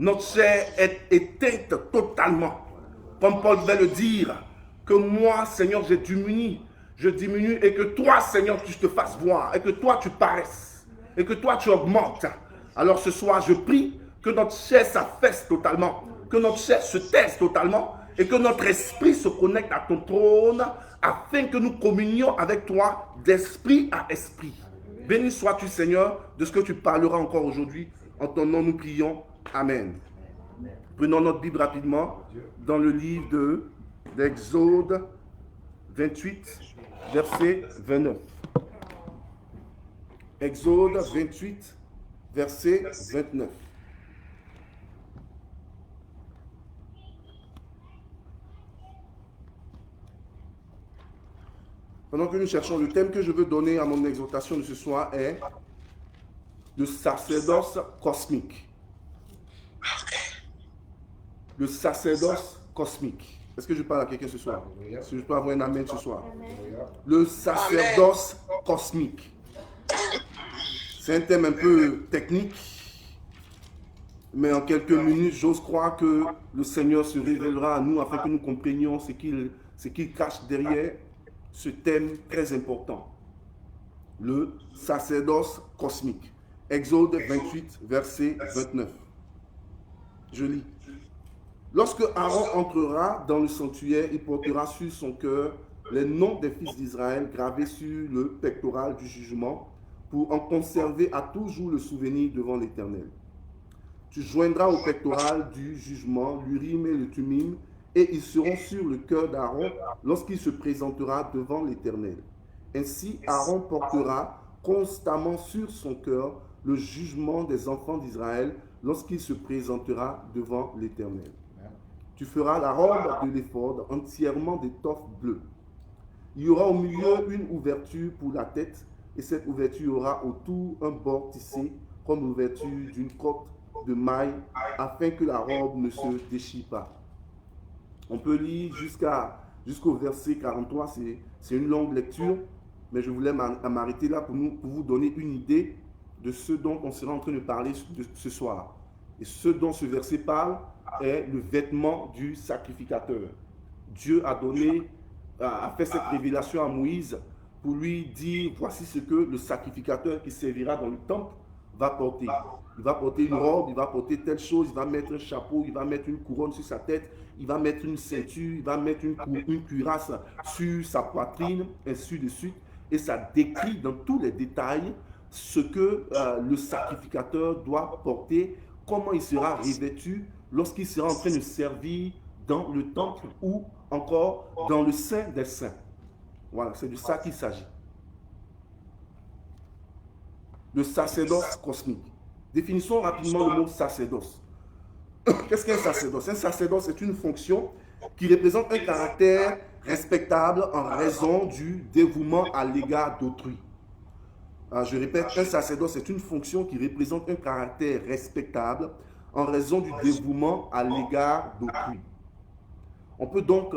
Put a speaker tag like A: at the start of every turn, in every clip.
A: Notre chair est éteinte totalement. Comme Paul va le dire, que moi, Seigneur, je diminue et que toi, Seigneur, tu te fasses voir et que toi, tu paraisses et que toi, tu augmentes. Alors ce soir, je prie que notre chair s'affaisse totalement, que notre chair se taise totalement et que notre esprit se connecte à ton trône afin que nous communions avec toi d'esprit à esprit. Béni sois-tu, Seigneur, de ce que tu parleras encore aujourd'hui. En ton nom, nous prions. Amen. Prenons notre Bible rapidement dans le livre d'Exode 28, verset 29. Exode 28, verset 29. Pendant que nous cherchons, le thème que je veux donner à mon exhortation de ce soir est le sacerdoce cosmique. Le sacerdoce cosmique. Est-ce que je parle à quelqu'un ce soir? Est-ce que je peux avoir un amen ce soir? Le sacerdoce cosmique. C'est un thème un peu technique, mais en quelques minutes, j'ose croire que le Seigneur se révélera à nous afin que nous comprenions ce qu'il cache derrière ce thème très important. Le sacerdoce cosmique. Exode 28, verset 29. Je lis. Lorsque Aaron entrera dans le sanctuaire, il portera sur son cœur les noms des fils d'Israël gravés sur le pectoral du jugement pour en conserver à toujours le souvenir devant l'Éternel. Tu joindras au pectoral du jugement l'Urim et le Thummim et ils seront sur le cœur d'Aaron lorsqu'il se présentera devant l'Éternel. Ainsi, Aaron portera constamment sur son cœur le jugement des enfants d'Israël lorsqu'il se présentera devant l'Éternel. Tu feras la robe de l'éphod entièrement d'étoffe bleue. Il y aura au milieu une ouverture pour la tête, et cette ouverture aura autour un bord tissé comme l'ouverture d'une cotte de maille, afin que la robe ne se déchire pas. On peut lire jusqu'au verset 43, c'est une longue lecture, mais je voulais m'arrêter là pour vous donner une idée de ce dont on sera en train de parler ce soir. Et ce dont ce verset parle est le vêtement du sacrificateur. Dieu a fait cette révélation à Moïse pour lui dire, voici ce que le sacrificateur qui servira dans le temple va porter. Il va porter une robe, il va porter telle chose, il va mettre un chapeau, il va mettre une couronne sur sa tête, il va mettre une ceinture, il va mettre une cuirasse sur sa poitrine, ainsi de suite. Et ça décrit dans tous les détails ce que le sacrificateur doit porter, comment il sera revêtu lorsqu'il sera en train de servir dans le temple ou encore dans le Saint des Saints. Voilà, c'est de ça qu'il s'agit. Le sacerdoce cosmique. Définissons rapidement le mot sacerdoce. Qu'est-ce qu'un sacerdoce? Un sacerdoce est une fonction qui représente un caractère respectable en raison du dévouement à l'égard d'autrui. Je répète, un sacerdoce est une fonction qui représente un caractère respectable en raison du dévouement à l'égard d'autrui. On peut donc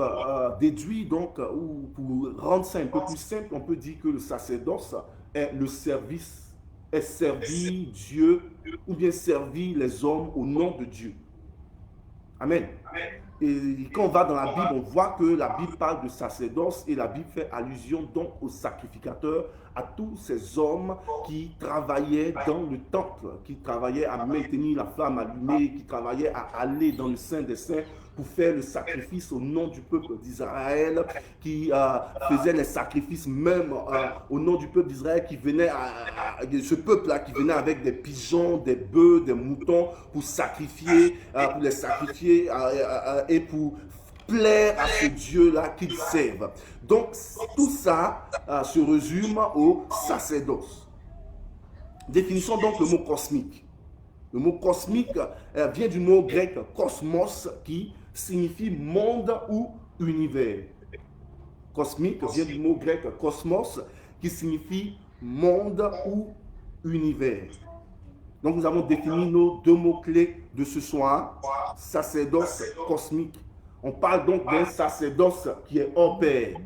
A: déduire, ou pour rendre ça un peu plus simple, on peut dire que le sacerdoce est le service, est servir Dieu ou bien servir les hommes au nom de Dieu. Amen. Et quand on va dans la Bible, on voit que la Bible parle de sacerdoce et la Bible fait allusion donc aux sacrificateurs, à tous ces hommes qui travaillaient dans le temple, qui travaillaient à maintenir la flamme allumée, qui travaillaient à aller dans le Saint des Saints pour faire le sacrifice au nom du peuple d'Israël, qui faisaient les sacrifices même au nom du peuple d'Israël, qui venait ce peuple-là qui venait avec des pigeons, des bœufs, des moutons pour sacrifier, pour les sacrifier et pour plaire à ce Dieu-là qu'ils servent. Donc, tout ça se résume au sacerdoce. Définissons donc le mot cosmique. Le mot cosmique vient du mot grec cosmos qui signifie monde ou univers. Cosmique vient du mot grec cosmos qui signifie monde ou univers. Donc nous avons défini nos deux mots-clés de ce soir, sacerdoce cosmique. On parle donc d'un sacerdoce qui est hors pair.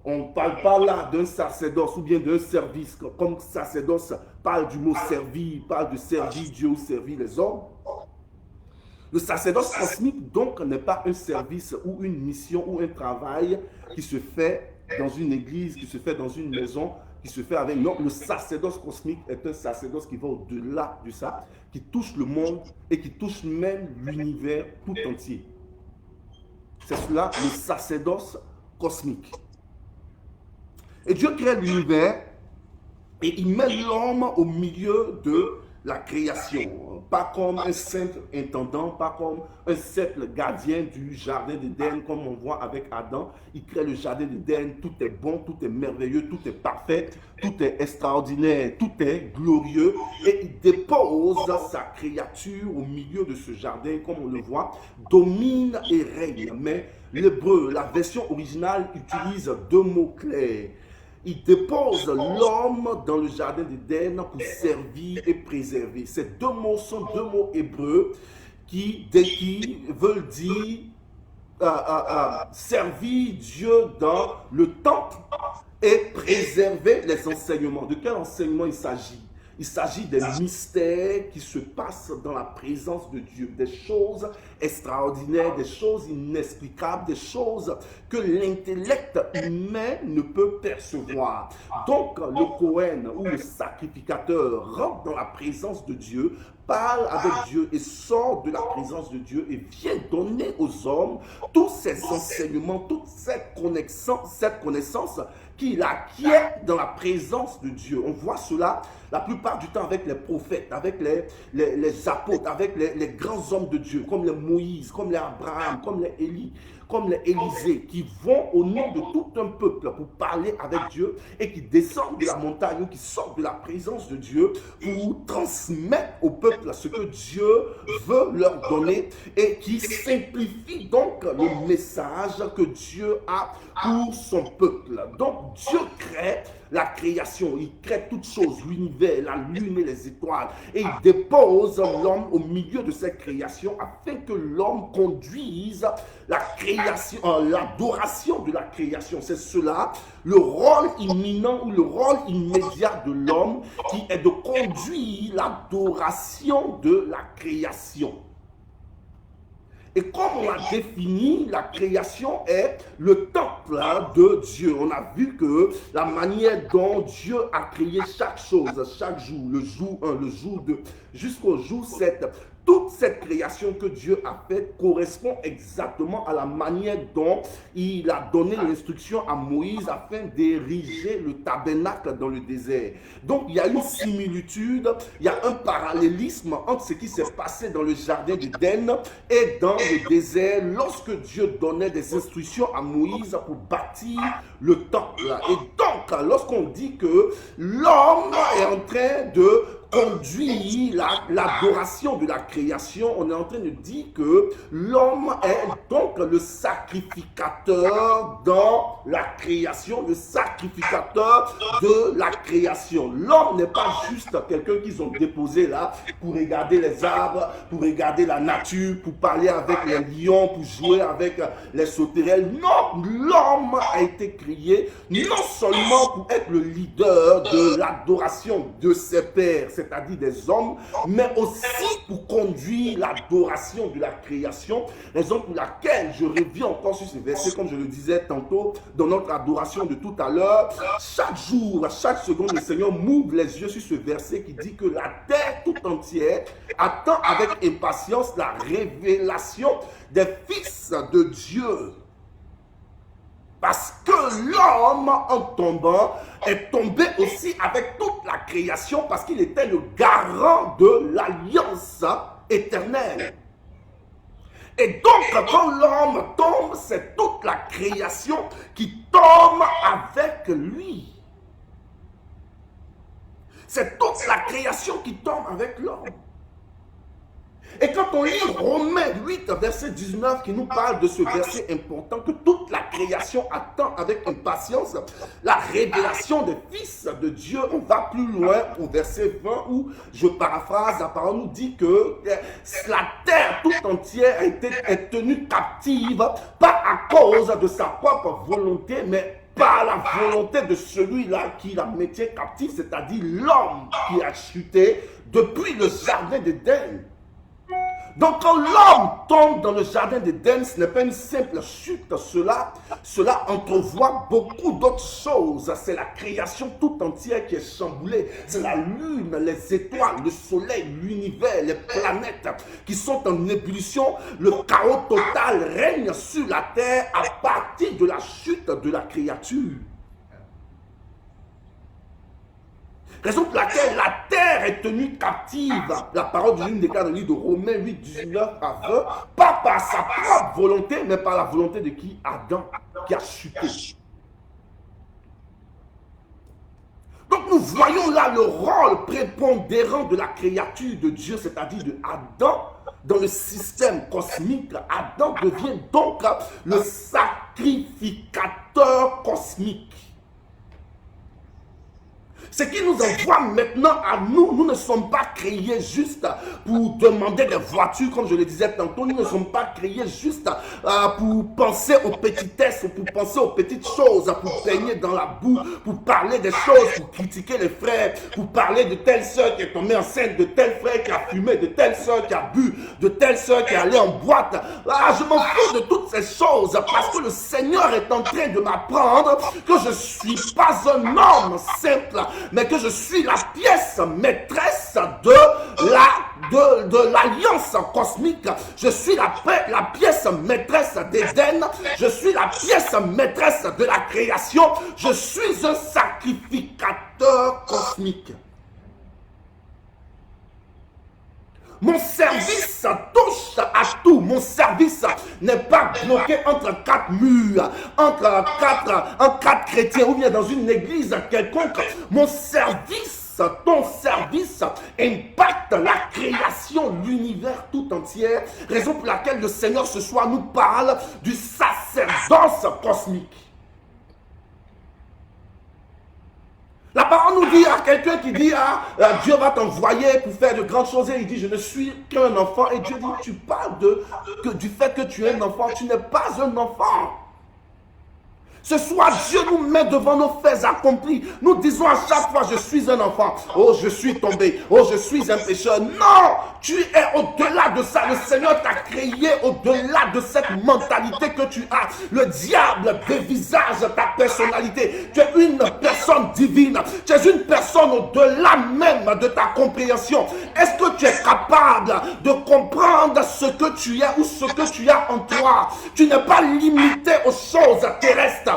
A: On ne parle pas là d'un sacerdoce ou bien d'un service. Comme sacerdoce parle du mot servir, parle de servir Dieu ou servir les hommes. Le sacerdoce cosmique, donc, n'est pas un service ou une mission ou un travail qui se fait dans une église, qui se fait dans une maison, qui se fait avec... Non, le sacerdoce cosmique est un sacerdoce qui va au-delà de ça, qui touche le monde et qui touche même l'univers tout entier. C'est cela, le sacerdoce cosmique. Et Dieu crée l'univers et il met l'homme au milieu de la création, pas comme un simple intendant, pas comme un simple gardien du jardin d'Éden, comme on voit avec Adam. Il crée le jardin d'Éden, tout est bon, tout est merveilleux, tout est parfait, tout est extraordinaire, tout est glorieux, et il dépose sa créature au milieu de ce jardin, comme on le voit, domine et règne. Mais l'hébreu, la version originale, utilise deux mots clairs. Il dépose l'homme dans le jardin d'Éden pour servir et préserver. Ces deux mots sont deux mots hébreux qui veulent dire servir Dieu dans le temple et préserver les enseignements. De quel enseignement il s'agit? Il s'agit des mystères qui se passent dans la présence de Dieu, des choses extraordinaires, des choses inexplicables, des choses que l'intellect humain ne peut percevoir. Donc, le Cohen ou le sacrificateur rentre dans la présence de Dieu, parle avec Dieu et sort de la présence de Dieu et vient donner aux hommes tous ces enseignements, toute cette connaissance qu'il acquiert dans la présence de Dieu. On voit cela la plupart du temps avec les prophètes, avec les apôtres, avec les grands hommes de Dieu, comme les Moïse, comme les Abraham, comme les Élie, comme les Élisée, qui vont au nom de tout un peuple pour parler avec Dieu et qui descendent de la montagne ou qui sortent de la présence de Dieu pour transmettre au peuple ce que Dieu veut leur donner et qui simplifie donc le message que Dieu a pour son peuple. Donc Dieu crée la création, il crée toutes choses, l'univers, la lune et les étoiles, et il dépose l'homme au milieu de cette création afin que l'homme conduise la création, l'adoration de la création. C'est cela, le rôle imminent ou le rôle immédiat de l'homme qui est de conduire l'adoration de la création. Et comme on l'a défini, la création est le temple de Dieu. On a vu que la manière dont Dieu a créé chaque chose, chaque jour, le jour 1, le jour 2, jusqu'au jour 7, toute cette création que Dieu a faite correspond exactement à la manière dont il a donné l'instruction à Moïse afin d'ériger le tabernacle dans le désert. Donc il y a une similitude, il y a un parallélisme entre ce qui s'est passé dans le jardin d'Éden et dans le désert lorsque Dieu donnait des instructions à Moïse pour bâtir le temple. Et donc lorsqu'on dit que l'homme est en train de conduire l'adoration de la création, on est en train de dire que l'homme est donc le sacrificateur dans la création, le sacrificateur de la création. L'homme n'est pas juste quelqu'un qu'ils ont déposé là pour regarder les arbres, pour regarder la nature, pour parler avec les lions, pour jouer avec les sauterelles. Non, l'homme a été créé non seulement pour être le leader de l'adoration de ses pères, c'est-à-dire des hommes, mais aussi pour conduire l'adoration de la création, raison pour laquelle je reviens encore sur ces versets, comme je le disais tantôt, dans notre adoration de tout à l'heure. Chaque jour, à chaque seconde, le Seigneur m'ouvre les yeux sur ce verset qui dit que la terre tout entière attend avec impatience la révélation des fils de Dieu. Parce que l'homme, en tombant, est tombé aussi avec toute la création parce qu'il était le garant de l'alliance éternelle. Et donc, quand l'homme tombe, c'est toute la création qui tombe avec lui. C'est toute la création qui tombe avec l'homme. Et quand on lit Romains 8, verset 19, qui nous parle de ce verset important, que toute la création attend avec impatience la révélation des fils de Dieu, on va plus loin au verset 20 où, je paraphrase, la parole nous dit que la terre tout entière est tenue captive, pas à cause de sa propre volonté, mais par la volonté de celui-là qui la mettait captive, c'est-à-dire l'homme qui a chuté depuis le jardin d'Éden. Donc quand l'homme tombe dans le jardin d'Éden, ce n'est pas une simple chute, cela entrevoit beaucoup d'autres choses. C'est la création tout entière qui est chamboulée. C'est la lune, les étoiles, le soleil, l'univers, les planètes qui sont en ébullition. Le chaos total règne sur la terre à partir de la chute de la créature. Raison pour laquelle la terre est tenue captive. La parole de Dieu déclare dans le livre de Romains 8, 19 à 20, pas par sa propre volonté, mais par la volonté de qui? Adam, qui a chuté. Donc nous voyons là le rôle prépondérant de la créature de Dieu, c'est-à-dire de Adam, dans le système cosmique. Adam devient donc le sacrificateur cosmique. Ce qui nous envoie maintenant à nous, nous ne sommes pas créés juste pour demander des voitures, comme je le disais tantôt, nous ne sommes pas créés juste pour penser aux petitesses, pour penser aux petites choses, pour baigner dans la boue, pour parler des choses, pour critiquer les frères, pour parler de telle sœur qui est tombée enceinte, de tel frère qui a fumé, de telle sœur qui a bu, de telle sœur qui est allée en boîte. Je m'en fous de toutes ces choses parce que le Seigneur est en train de m'apprendre que je ne suis pas un homme simple, mais que je suis la pièce maîtresse de l'alliance cosmique. Je suis la pièce maîtresse d'Éden. Je suis la pièce maîtresse de la création. Je suis un sacrificateur cosmique. Mon service touche à tout. Mon service n'est pas bloqué entre quatre murs, entre quatre chrétiens ou bien dans une église quelconque. Mon service, ton service impacte la création, l'univers tout entier. Raison pour laquelle le Seigneur ce soir nous parle du sacerdoce cosmique. La parole nous dit à quelqu'un qui dit Dieu va t'envoyer pour faire de grandes choses, et il dit je ne suis qu'un enfant, et Dieu dit tu parles du fait que tu es un enfant, tu n'es pas un enfant. Ce soir, Dieu nous met devant nos faits accomplis. Nous disons à chaque fois, je suis un enfant. Oh, je suis tombé. Oh, je suis un pécheur. Non, tu es au-delà de ça. Le Seigneur t'a créé au-delà de cette mentalité que tu as. Le diable dévisage ta personnalité. Tu es une personne divine. Tu es une personne au-delà même de ta compréhension. Est-ce que tu es capable de comprendre ce que tu es ou ce que tu as en toi? Tu n'es pas limité aux choses terrestres.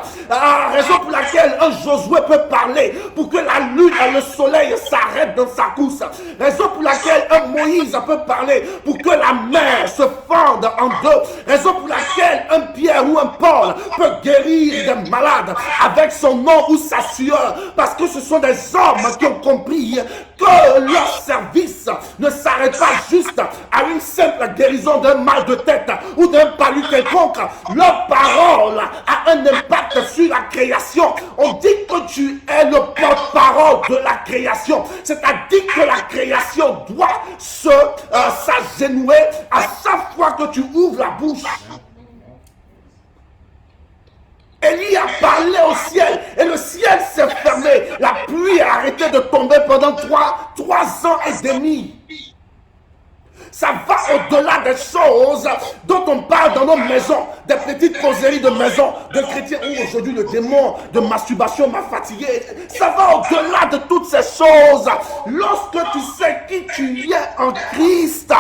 A: Raison pour laquelle un Josué peut parler pour que la lune et le soleil s'arrêtent dans sa course. Raison pour laquelle un Moïse peut parler pour que la mer se fende en deux. Raison pour laquelle un Pierre ou un Paul peut guérir des malades avec son nom ou sa sueur. Parce que ce sont des hommes qui ont compris que leur service ne s'arrête pas juste à une simple guérison d'un mal de tête ou d'un palu quelconque. Leur parole a un impact sur la création. On dit que tu es le porte-parole de la création. C'est-à-dire que la création doit s'agenouiller à chaque fois que tu ouvres la bouche. Élie a parlé au ciel et le ciel s'est fermé. La pluie a arrêté de tomber pendant 3 ans et demi. Ça va au-delà des choses dont on parle dans nos maisons, des petites causeries de maison, de chrétiens. Oh, aujourd'hui, le démon de masturbation m'a fatigué. Ça va au-delà de toutes ces choses. Lorsque tu sais qui tu es en Christ,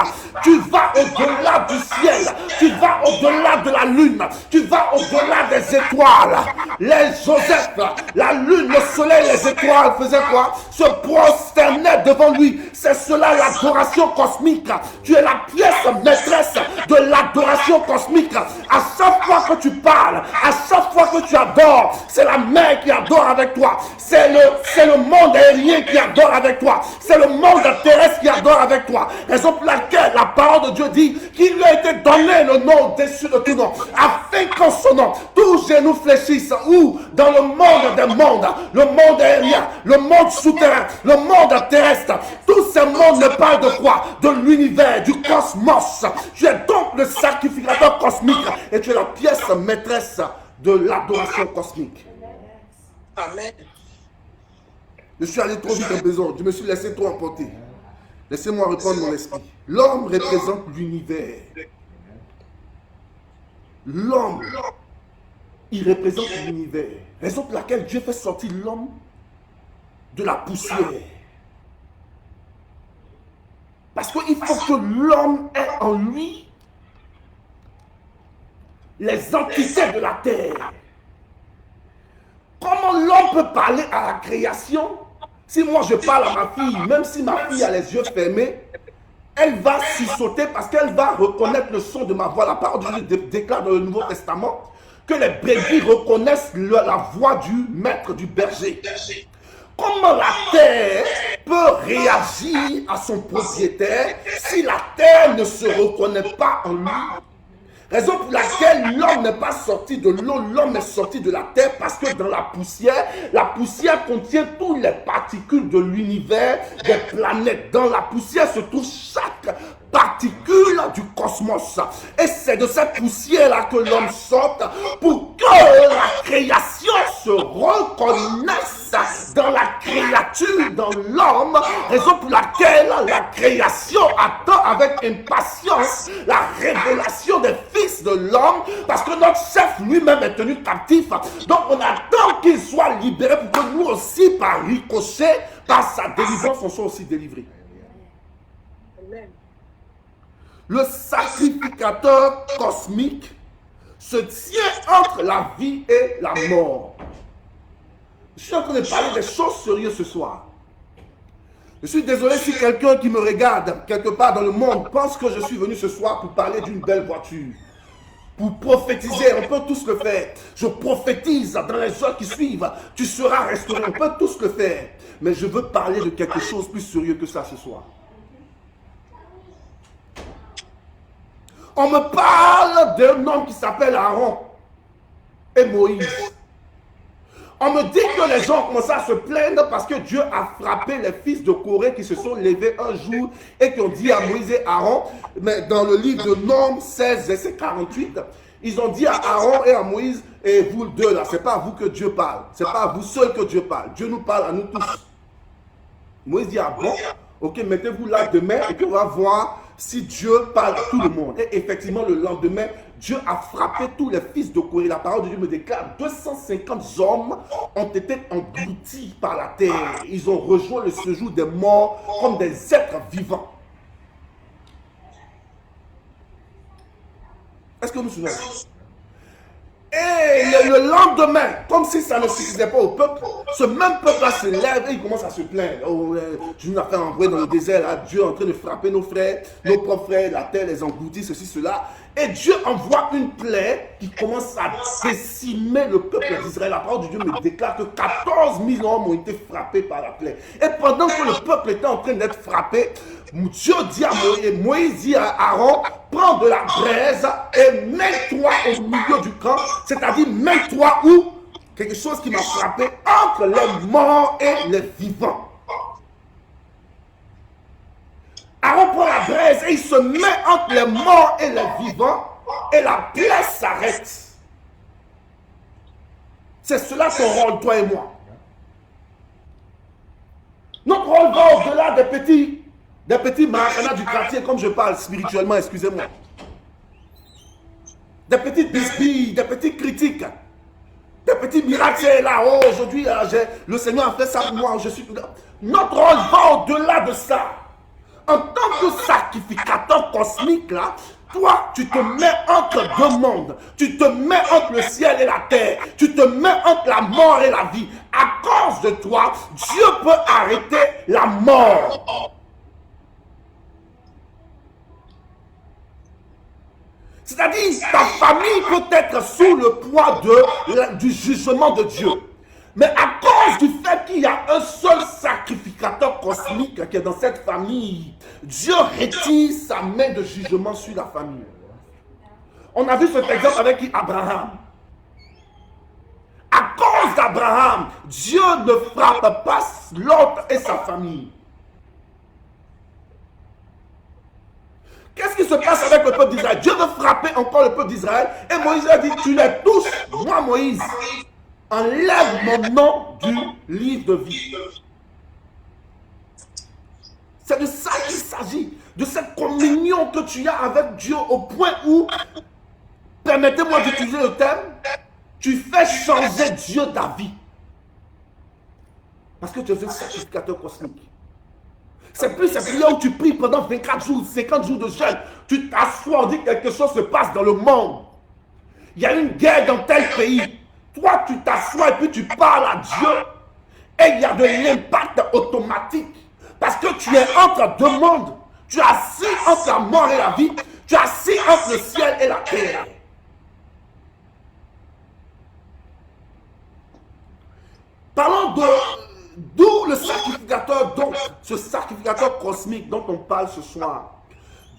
A: tu vas au-delà du ciel. Tu vas au-delà de la lune. Tu vas au-delà des étoiles. Les Joseph, la lune, le soleil, les étoiles faisaient quoi? Se prosternaient devant lui. C'est cela l'adoration cosmique. Tu es la pièce maîtresse de l'adoration cosmique. À chaque fois que tu parles, à chaque fois que tu adores, c'est la mer qui adore avec toi. C'est le monde aérien qui adore avec toi. C'est le monde terrestre qui adore avec toi. Raison pour laquelle la parole de Dieu dit qu'il lui a été donné le nom au-dessus de tout nom, afin qu'en son nom, tous genoux fléchissent. Ou dans le monde des mondes, le monde aérien, le monde souterrain, le monde terrestre, tous ces mondes ne parlent de quoi? De l'univers, du cosmos. Tu es donc le sacrificateur cosmique et tu es la pièce maîtresse de l'adoration cosmique. Amen. Je suis allé trop vite en besoin. Je me suis laissé trop emporter. Laissez-moi reprendre mon esprit. L'homme représente l'univers. L'homme, il représente l'univers. Raison pour laquelle Dieu fait sortir l'homme de la poussière. Parce qu'il faut que l'homme ait en lui les entités de la terre. Comment l'homme peut parler à la création? Si moi je parle à ma fille, même si ma fille a les yeux fermés, elle va sursauter parce qu'elle va reconnaître le son de ma voix. La parole de Dieu déclare dans le Nouveau Testament que les brebis reconnaissent la voix du maître, du berger. Comment la terre peut réagir à son propriétaire si la terre ne se reconnaît pas en lui? Raison pour laquelle l'homme n'est pas sorti de l'eau, l'homme est sorti de la terre parce que dans la poussière contient toutes les particules de l'univers, des planètes. Dans la poussière se trouve chaque particule du cosmos. Et c'est de cette poussière-là que l'homme sorte pour que la création se reconnaisse dans la créature, dans l'homme, raison pour laquelle la création attend avec impatience la révélation des fils de l'homme, parce que notre chef lui-même est tenu captif. Donc on attend qu'il soit libéré pour que nous aussi, par ricochet, par sa délivrance, on soit aussi délivrés. Le sacrificateur cosmique se tient entre la vie et la mort. Je suis en train de parler des choses sérieuses ce soir. Je suis désolé si quelqu'un qui me regarde quelque part dans le monde pense que je suis venu ce soir pour parler d'une belle voiture. Pour prophétiser, on peut tous le faire. Je prophétise dans les heures qui suivent. Tu seras restauré, on peut tous le faire. Mais je veux parler de quelque chose plus sérieux que ça ce soir. On me parle d'un homme qui s'appelle Aaron et Moïse. On me dit que les gens ont commencé à se plaindre parce que Dieu a frappé les fils de Corée qui se sont levés un jour et qui ont dit à Moïse et Aaron, mais dans le livre de Nombres 16, verset 48, ils ont dit à Aaron et à Moïse, et vous deux là, c'est pas à vous que Dieu parle, c'est pas à vous seul que Dieu parle, Dieu nous parle à nous tous. Moïse dit, ah bon, ok, mettez-vous là demain et puis on va voir si Dieu parle à tout le monde. Et effectivement, le lendemain, Dieu a frappé tous les fils de Corée. La parole de Dieu me déclare 250 hommes ont été engloutis par la terre. Ils ont rejoint le séjour des morts comme des êtres vivants. Est-ce que vous vous souvenez? Et le lendemain, comme si ça ne suffisait pas au peuple, ce même peuple-là se lève et il commence à se plaindre. Oh, Dieu nous a fait envoyer dans le désert, là, Dieu est en train de frapper nos frères, nos propres frères, la terre les engloutit, ceci, cela. Et Dieu envoie une plaie qui commence à décimer le peuple d'Israël. La parole de Dieu me déclare que 14 000 hommes ont été frappés par la plaie. Et pendant que le peuple était en train d'être frappé, Dieu dit à Moïse dit à Aaron, prends de la braise et mets-toi au milieu du camp, c'est-à-dire mets-toi où? Quelque chose qui m'a frappé, entre les morts et les vivants. Aaron prend la braise et il se met entre les morts et les vivants et la plaie s'arrête. C'est cela ton rôle, toi et moi. Notre rôle va au-delà des petits maracanas du quartier, comme je parle spirituellement, excusez-moi. Des petites bisbilles, des petites critiques, des petits miracles là. Oh, aujourd'hui, le Seigneur a fait ça pour moi. Notre rôle va au-delà de ça. En tant que sacrificateur cosmique, là, toi, tu te mets entre deux mondes. Tu te mets entre le ciel et la terre. Tu te mets entre la mort et la vie. À cause de toi, Dieu peut arrêter la mort. C'est-à-dire, ta famille peut être sous le poids du jugement de Dieu. Mais à cause du fait qu'il y a un seul sacrificateur cosmique qui est dans cette famille, Dieu retire sa main de jugement sur la famille. On a vu cet exemple avec Abraham. À cause d'Abraham, Dieu ne frappe pas Lot et sa famille. Qu'est-ce qui se passe avec le peuple d'Israël? Dieu veut frapper encore le peuple d'Israël. Et Moïse a dit, tu les touches, moi Moïse, enlève mon nom du livre de vie. C'est de ça qu'il s'agit, de cette communion que tu as avec Dieu au point où, permettez-moi d'utiliser le terme, tu fais changer Dieu d'avis. Parce que tu es un sacrificateur cosmique. C'est plus cette prière où tu pries pendant 24 jours, 50 jours de jeûne. Tu t'assois, on dit que quelque chose se passe dans le monde. Il y a une guerre dans tel pays. Toi, tu t'assois et puis tu parles à Dieu. Et il y a de l'impact automatique. Parce que tu es entre deux mondes. Tu es assis entre la mort et la vie. Tu es assis entre le ciel et la terre. Parlons d'où le sacrificateur, donc ce sacrificateur cosmique dont on parle ce soir.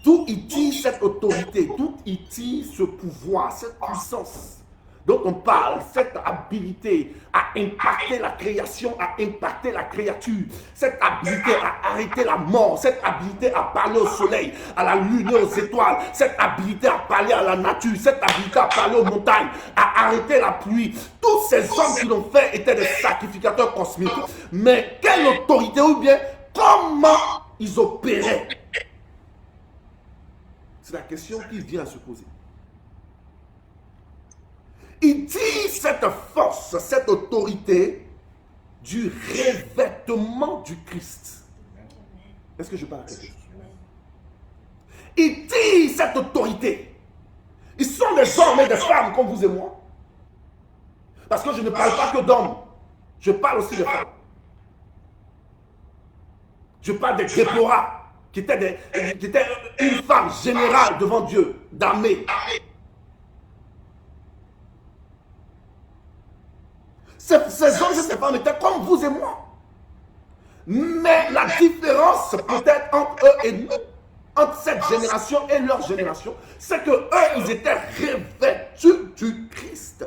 A: D'où il tire cette autorité, d'où il tire ce pouvoir, cette puissance dont on parle, cette habilité à impacter la création, à impacter la créature, cette habilité à arrêter la mort, cette habilité à parler au soleil, à la lune et aux étoiles, cette habilité à parler à la nature, cette habilité à parler aux montagnes, à arrêter la pluie. Tous ces hommes qui l'ont fait étaient des sacrificateurs cosmiques. Mais quelle autorité ou bien comment ils opéraient? C'est la question qui vient à se poser. Il dit cette force, cette autorité du revêtement du Christ. Est-ce que je parle à quelque chose? Il dit cette autorité. Ils sont des hommes et des femmes comme vous et moi. Parce que je ne parle pas que d'hommes. Je parle aussi de femmes. Je parle de Déborah, qui était une femme générale devant Dieu, d'armée. Ces hommes et ces femmes étaient comme vous et moi. Mais la différence peut-être entre eux et nous, entre cette génération et leur génération, c'est que eux, ils étaient revêtus du Christ.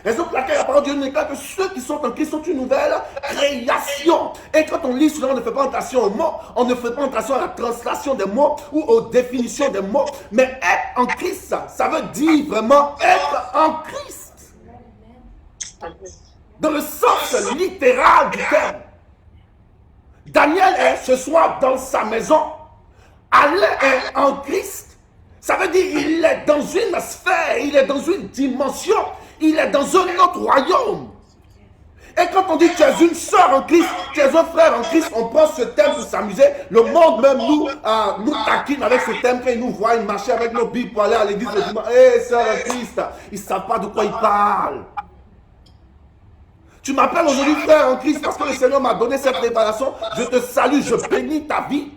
A: Raison pour laquelle la parole de Dieu nous déclare que ceux qui sont en Christ sont une nouvelle création. Et quand on lit cela, on ne fait pas attention aux mots, on ne fait pas attention à la translation des mots ou aux définitions des mots. Mais être en Christ, ça veut dire vraiment être en Christ. Dans le sens littéral du terme. Daniel est ce soir dans sa maison. Alain est en Christ. Ça veut dire qu'il est dans une sphère, il est dans une dimension, il est dans un autre royaume. Et quand on dit que tu es une soeur en Christ, tu es un frère en Christ, on prend ce thème pour s'amuser. Le monde même nous taquine avec ce thème quand ils nous voient marcher avec nos bibles pour aller à l'église le dimanche. Hé, sœur en Christ, ils ne savent pas de quoi ils parlent. Tu m'appelles aujourd'hui frère en Christ parce que le Seigneur m'a donné cette révélation. Je te salue, je bénis ta vie.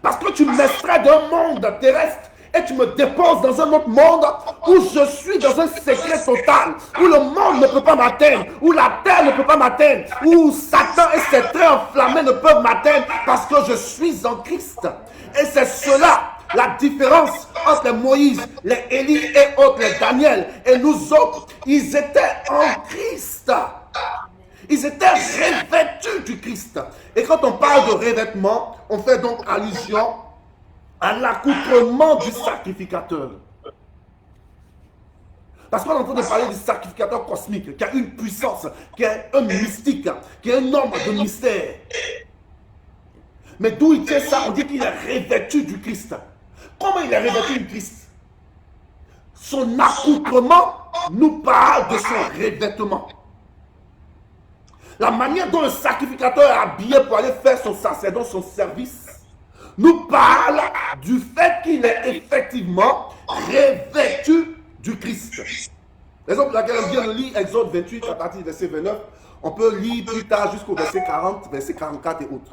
A: Parce que tu m'extrais d'un monde terrestre et tu me déposes dans un autre monde où je suis dans un secret total, où le monde ne peut pas m'atteindre, où la terre ne peut pas m'atteindre, où Satan et ses traits enflammés ne peuvent m'atteindre parce que je suis en Christ. Et c'est cela la différence entre les Moïse, les Élie et autres, les Daniel et nous autres. Ils étaient en Christ. Ils étaient revêtus du Christ. Et quand on parle de revêtement, on fait donc allusion à l'accoutrement du sacrificateur. Parce qu'on est en train de parler du sacrificateur cosmique, qui a une puissance, qui est un mystique, qui est un homme de mystère. Mais d'où il tient ça? On dit qu'il est revêtu du Christ. Comment il est revêtu du Christ? Son accoutrement nous parle de son revêtement. La manière dont le sacrificateur est habillé pour aller faire son sacerdoce, son service, nous parle du fait qu'il est effectivement revêtu du Christ. Raison pour laquelle on vient de lire Exode 28 à partir du verset 29. On peut lire plus tard jusqu'au verset 40, verset 44 et autres.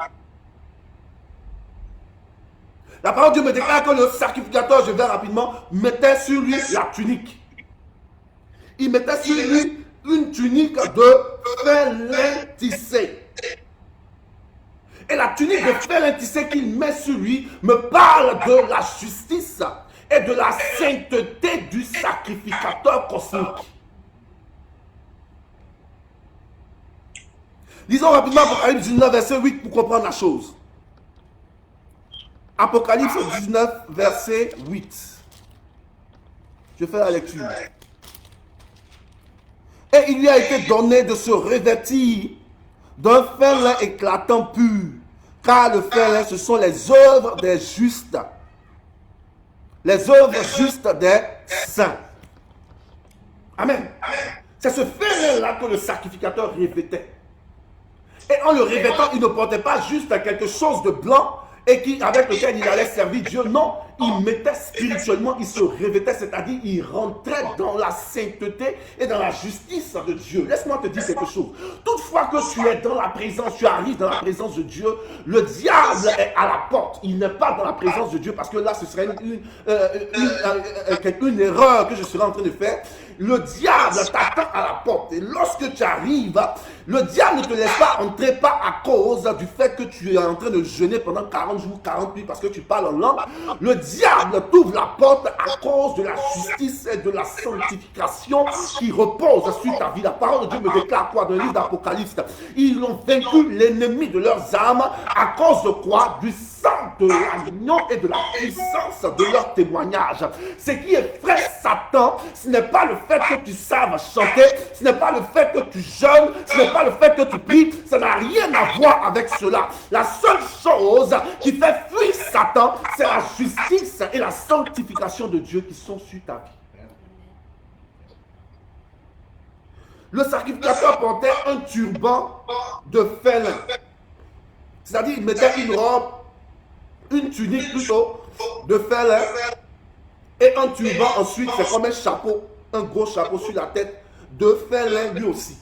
A: La parole de Dieu me déclare que le sacrificateur, je vais rapidement, mettait sur lui la tunique. Il mettait sur lui une tunique de fin lin tissé. Et la tunique de fin lin tissé qu'il met sur lui me parle de la justice et de la sainteté du sacrificateur cosmique. Lisons rapidement Apocalypse 19, verset 8 pour comprendre la chose. Apocalypse 19, verset 8. Je fais la lecture. Et il lui a été donné de se revêtir d'un fin lin éclatant pur, Car le félin, ce sont les œuvres des justes. Les œuvres justes des saints. Amen. C'est ce félin-là que le sacrificateur revêtait. Et en le revêtant, il ne portait pas juste quelque chose de blanc et avec lequel il allait servir Dieu. Non, il mettait spirituellement, il se revêtait, c'est-à-dire il rentrait dans la sainteté et dans la justice de Dieu. Laisse-moi te dire quelque chose. Toutefois que tu es dans la présence, tu arrives dans la présence de Dieu, le diable est à la porte. Il n'est pas dans la présence de Dieu parce que là, ce serait une erreur que je serais en train de faire. Le diable t'attend à la porte. Et lorsque tu arrives, le diable ne te laisse pas entrer, pas à cause du fait que tu es en train de jeûner pendant 40 jours, 40 nuits parce que tu parles en langue. Le diable t'ouvre la porte à cause de la justice et de la sanctification qui repose sur ta vie. La parole de Dieu me déclare quoi dans le livre d'Apocalypse? Ils ont vaincu l'ennemi de leurs âmes à cause de quoi? Du sang de l'agneau et de la puissance de leur témoignage. Ce qui effraie Satan, ce n'est pas le fait que tu saves chanter, ce n'est pas le fait que tu jeûnes, ce n'est pas le fait que tu pries, ça n'a rien à voir avec cela. La seule chose qui fait fuir Satan, c'est la justice et la sanctification de Dieu qui sont sur ta vie. Le sacrificateur portait un turban de félin. C'est-à-dire, il mettait une robe, une tunique plutôt, de félin, et un turban ensuite, c'est comme un chapeau, un gros chapeau sur la tête, de félin lui aussi.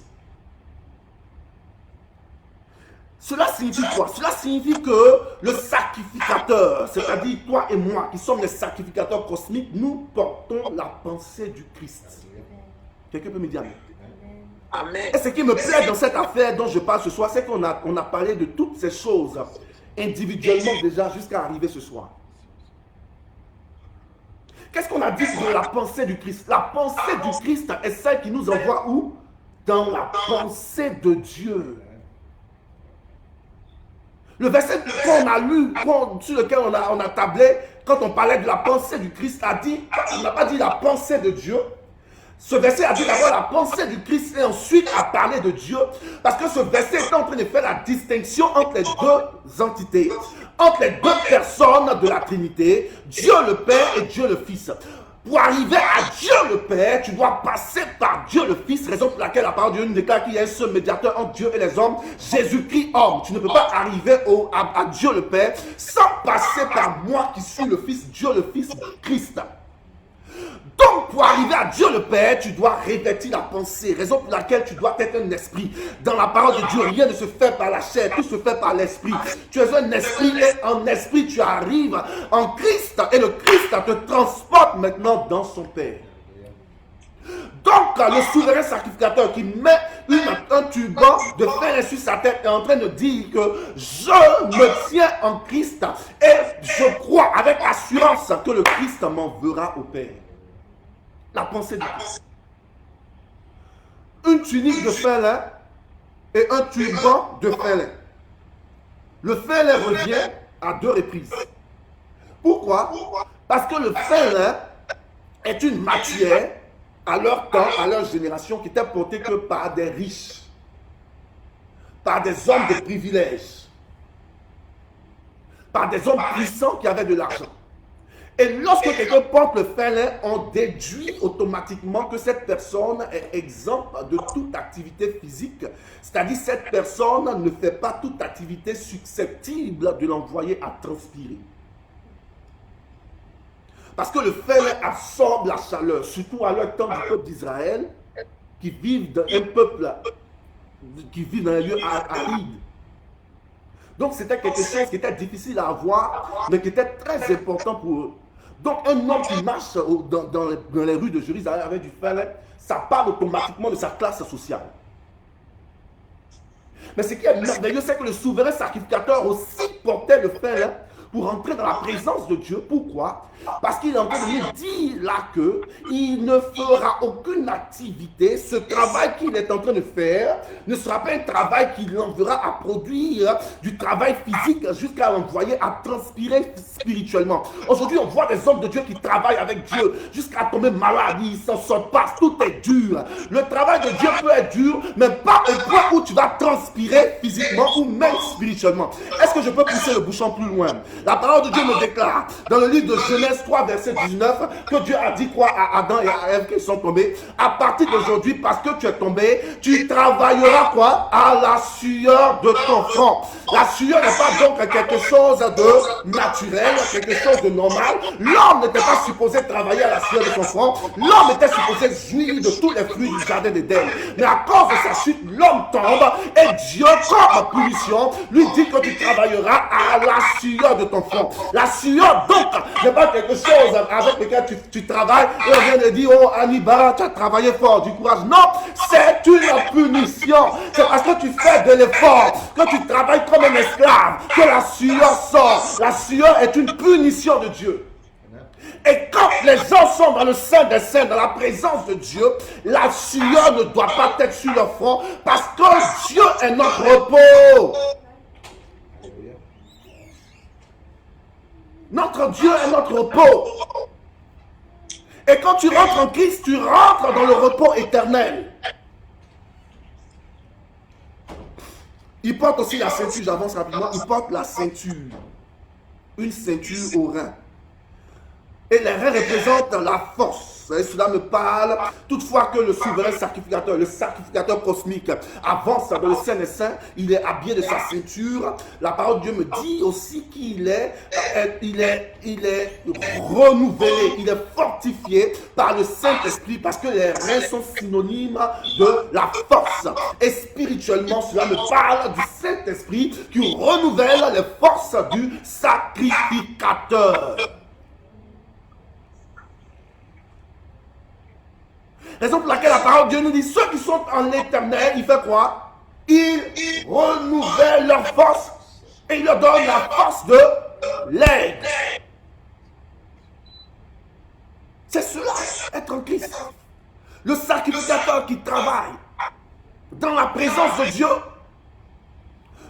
A: Cela signifie quoi? Cela signifie que le sacrificateur, c'est-à-dire toi et moi, qui sommes les sacrificateurs cosmiques, nous portons la pensée du Christ. Quelqu'un peut me dire amen? Amen. Et ce qui me plaît dans cette affaire dont je parle ce soir, c'est qu'on a parlé de toutes ces choses individuellement déjà jusqu'à arriver ce soir. Qu'est-ce qu'on a dit de la pensée du Christ? La pensée du Christ est celle qui nous envoie où? Dans la pensée de Dieu. Le verset qu'on a lu, sur lequel on a tablé, quand on parlait de la pensée du Christ, on n'a pas dit la pensée de Dieu. Ce verset a dit d'abord la pensée du Christ et ensuite a parlé de Dieu. Parce que ce verset est en train de faire la distinction entre les deux entités, entre les deux personnes de la Trinité, Dieu le Père et Dieu le Fils. Pour arriver à Dieu le Père, tu dois passer par Dieu le Fils, raison pour laquelle la parole de Dieu nous déclare qu'il y a un seul médiateur entre Dieu et les hommes, Jésus-Christ homme. Tu ne peux pas arriver à Dieu le Père sans passer par moi qui suis le Fils, Dieu le Fils, Christ. Donc, pour arriver à Dieu le Père, tu dois revêtir la pensée, raison pour laquelle tu dois être un esprit. Dans la parole de Dieu, rien ne se fait par la chair, tout se fait par l'esprit. Tu es un esprit et en esprit, tu arrives en Christ et le Christ te transporte maintenant dans son Père. Donc, le souverain sacrificateur qui met un turban de fer sur sa tête est en train de dire que je me tiens en Christ et je crois avec assurance que le Christ m'enverra au Père. La pensée de Christ. Une tunique de félin et un turban de félin. Le félin revient à 2 reprises. Pourquoi? Parce que le félin est une matière à leur temps, à leur génération, qui était portée que par des riches, par des hommes de privilèges, par des hommes puissants qui avaient de l'argent. Et lorsque quelqu'un porte le félin, on déduit automatiquement que cette personne est exempte de toute activité physique. C'est-à-dire cette personne ne fait pas toute activité susceptible de l'envoyer à transpirer. Parce que le félin absorbe la chaleur, surtout à leur temps du peuple d'Israël, qui vivent dans un peuple qui vit dans un lieu aride. Donc c'était quelque chose qui était difficile à avoir, mais qui était très important pour eux. Donc un homme qui marche dans les rues de Jérusalem avec du félin, ça parle automatiquement de sa classe sociale. Mais ce qui est merveilleux, c'est que le souverain sacrificateur aussi portait le félin pour entrer dans la présence de Dieu. Pourquoi? Parce qu'il est en train de nous dire là qu'il ne fera aucune activité. Ce travail qu'il est en train de faire ne sera pas un travail qui l'enverra à produire du travail physique jusqu'à l'envoyer à transpirer spirituellement. Aujourd'hui, on voit des hommes de Dieu qui travaillent avec Dieu jusqu'à tomber malade. Ils s'en sortent pas. Tout est dur. Le travail de Dieu peut être dur, mais pas au point où tu vas transpirer physiquement ou même spirituellement. Est-ce que je peux pousser le bouchon plus loin? La parole de Dieu me déclare dans le livre de Genèse 3, verset 19, que Dieu a dit quoi à Adam et à Ève qui sont tombés? À partir d'aujourd'hui, parce que tu es tombé, tu travailleras quoi? À la sueur de ton front. La sueur n'est pas donc quelque chose de naturel, quelque chose de normal. L'homme n'était pas supposé travailler à la sueur de son front. L'homme était supposé jouir de tous les fruits du jardin d'Éden. Mais à cause de sa chute, l'homme tombe et Dieu, comme punition, lui dit que tu travailleras à la sueur de ton front. La sueur, donc, n'est pas quelque chose avec lequel tu travailles et on vient de dire, oh Anibara, tu as travaillé fort, du courage. Non, c'est une punition. C'est parce que tu fais de l'effort, que tu travailles comme un esclave, que la sueur sort. La sueur est une punition de Dieu. Et quand les gens sont dans le sein des saints, dans la présence de Dieu, la sueur ne doit pas être sur leur front parce que Dieu est notre repos. Notre Dieu est notre repos. Et quand tu rentres en Christ, tu rentres dans le repos éternel. Il porte aussi la ceinture, j'avance rapidement, il porte la ceinture. Une ceinture au rein. Et les reins représentent la force. Et cela me parle toutefois que le souverain sacrificateur, le sacrificateur cosmique, avance dans le Saint des Saints. Il est habillé de sa ceinture. La parole de Dieu me dit aussi qu'il est, renouvelé, il est fortifié par le Saint-Esprit parce que les reins sont synonymes de la force. Et spirituellement, cela me parle du Saint-Esprit qui renouvelle les forces du sacrificateur. Raison pour laquelle la parole de Dieu nous dit, ceux qui sont en l'éternel, il fait quoi? Il renouvelle leur force et il leur donne la force de l'aigle. C'est cela, être en Christ. Le sacrificateur qui travaille dans la présence de Dieu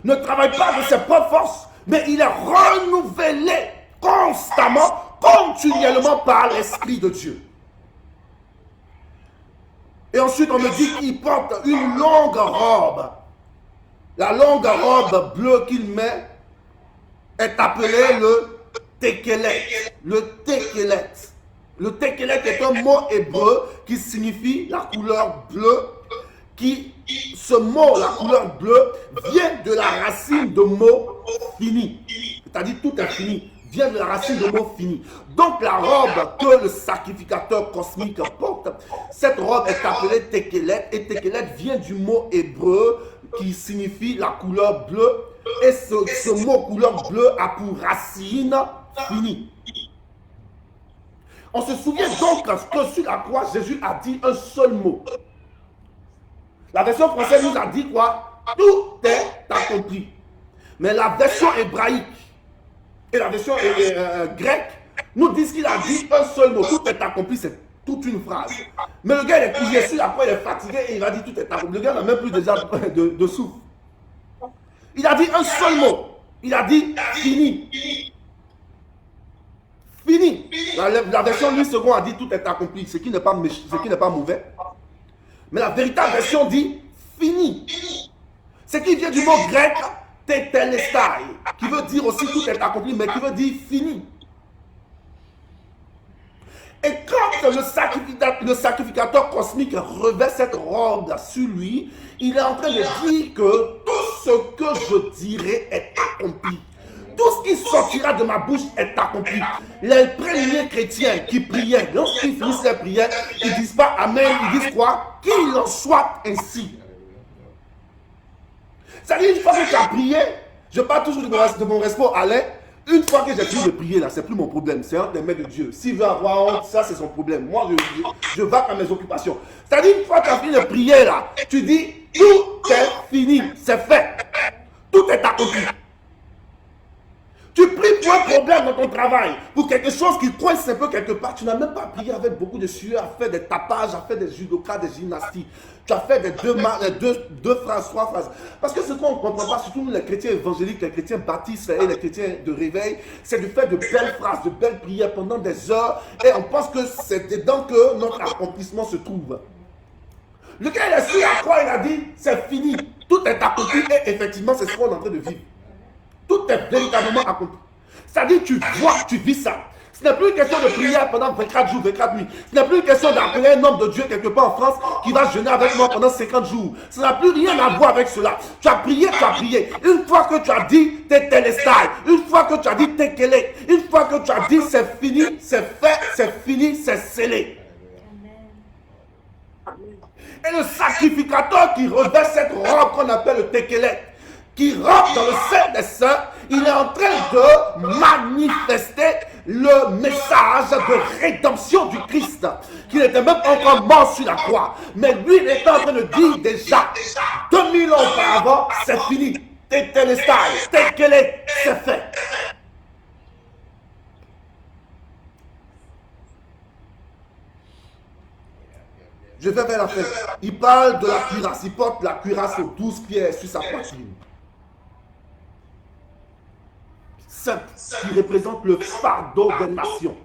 A: ne travaille pas de ses propres forces, mais il est renouvelé constamment, continuellement par l'Esprit de Dieu. Et ensuite, on me dit qu'il porte une longue robe. La longue robe bleue qu'il met est appelée le tekelet. Le tekelet. Le tekelet est un mot hébreu qui signifie la couleur bleue. Ce mot, la couleur bleue, vient de la racine de mot fini. C'est-à-dire tout est fini. Vient de la racine de mot fini. Donc la robe que le sacrificateur cosmique porte, cette robe est appelée tekelet, et tekelet vient du mot hébreu qui signifie la couleur bleue, et ce mot couleur bleue a pour racine fini. On se souvient donc que sur la croix, Jésus a dit un seul mot. La version française nous a dit quoi? Tout est accompli. Mais la version hébraïque et la version grecque nous disent qu'il a dit un seul mot. Tout est accompli, c'est toute une phrase. Mais le gars, il est couillé sur la croix, il est fatigué et il va dire tout est accompli. Le gars n'a même plus déjà de souffle. Il a dit un seul mot. Il a dit fini. Fini. La version 8 secondes a dit tout est accompli, ce qui n'est pas mauvais. Mais la véritable version dit fini. Ce qui vient du mot grec tetelestai, qui veut dire aussi tout est accompli, mais qui veut dire fini. Et quand le sacrificateur cosmique revêt cette robe sur lui, il est en train de dire que tout ce que je dirai est accompli. Tout ce qui sortira de ma bouche est accompli. Les premiers chrétiens qui priaient, lorsqu'ils finissent les prières, ils ne disent pas Amen, ils disent quoi? Qu'il en soit ainsi. C'est-à-dire, une fois que tu as prié, je parle toujours de mon respect Alain, une fois que j'ai fini de prier, là, c'est plus mon problème. C'est un des mains de Dieu. S'il veut avoir honte, ça c'est son problème. Moi, je vais à mes occupations. C'est-à-dire, une fois que tu as fini de prier, là, tu dis, tout est fini, c'est fait. Tout est accompli. Tu Tu pries pour un problème dans ton travail, pour quelque chose qui coince un peu quelque part. Tu n'as même pas prié avec beaucoup de sueur, à faire des tapages, à faire des judokas, des gymnastiques. Tu as fait des deux phrases, trois phrases. Parce que ce qu'on ne comprend pas, surtout les chrétiens évangéliques, les chrétiens baptistes et les chrétiens de réveil, c'est de faire de belles phrases, de belles prières pendant des heures. Et on pense que c'est dedans que notre accomplissement se trouve. Lequel est sur la croix, il a dit, c'est fini. Tout est accompli et effectivement, c'est ce qu'on est en train de vivre. Tout est véritablement accompli. C'est-à-dire, tu vois, tu vis ça. Ce n'est plus une question de prière pendant 24 jours, 24 nuits. Ce n'est plus une question d'appeler un homme de Dieu quelque part en France qui va jeûner avec moi pendant 50 jours. Ça n'a plus rien à voir avec cela. Tu as prié, tu as prié. Une fois que tu as dit t'es télestai, une fois que tu as dit t'es kélé, une fois que tu as dit c'est fini, c'est fait, c'est fini, c'est scellé. Et le sacrificateur qui revêt cette robe qu'on appelle le tekelet, qui rentre dans le sein des saints, il est en train de manifester le message de rédemption du Christ, qui n'était même pas encore mort sur la croix. Mais lui, il était en train de dire déjà, 2000 ans auparavant, c'est fini. Tétélestai, tékélé, c'est fait. Je vais vers la fin. Il parle de la cuirasse. Il porte la cuirasse aux 12 pierres sur sa poitrine. Sainte, qui représente le fardeau des nations.